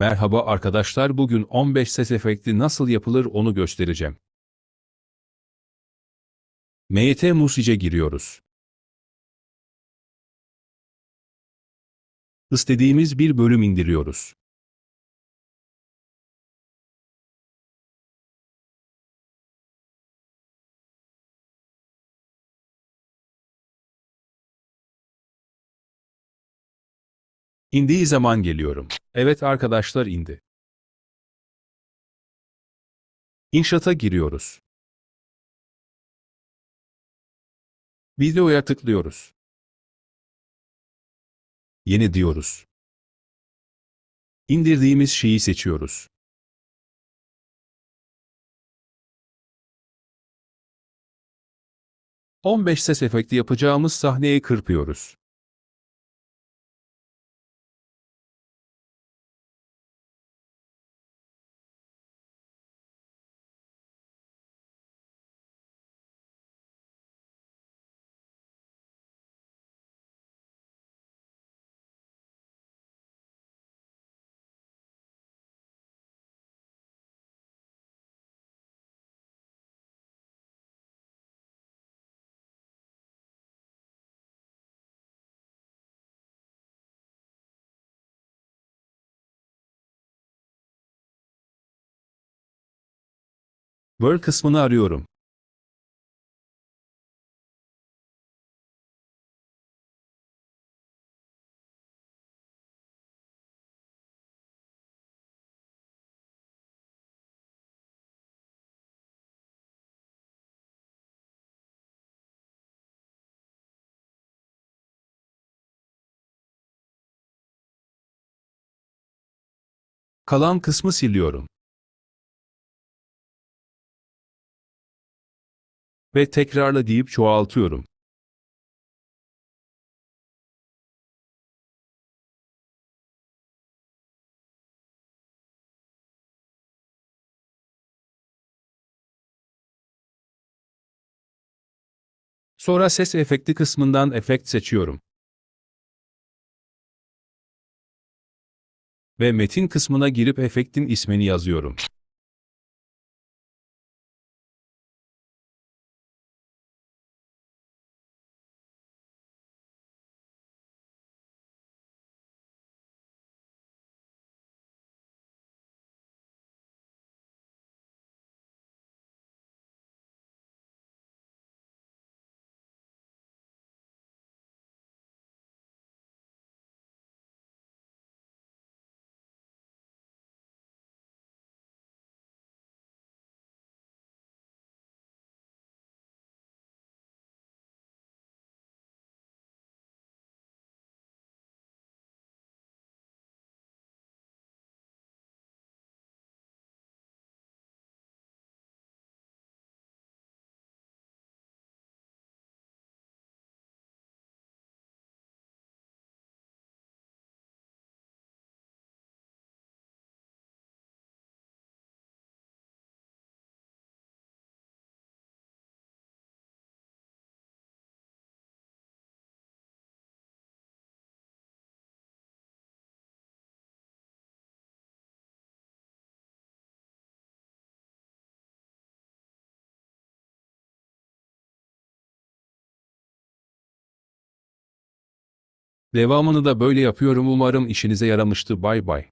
Merhaba arkadaşlar, bugün 15 ses efekti nasıl yapılır onu göstereceğim. MYT Music'e giriyoruz. İstediğimiz bir bölüm indiriyoruz. İndiği zaman geliyorum. Evet arkadaşlar, indi. İnşaata giriyoruz. Videoya tıklıyoruz. Yeni diyoruz. İndirdiğimiz şeyi seçiyoruz. ...15 ses efekti yapacağımız sahneye kırpıyoruz. Word kısmını arıyorum. Kalan kısmı siliyorum. Ve tekrarla deyip çoğaltıyorum. Sonra ses efekti kısmından efekt seçiyorum. Ve metin kısmına girip efektin ismini yazıyorum. Devamını da böyle yapıyorum. Umarım işinize yaramıştı. Bay bay.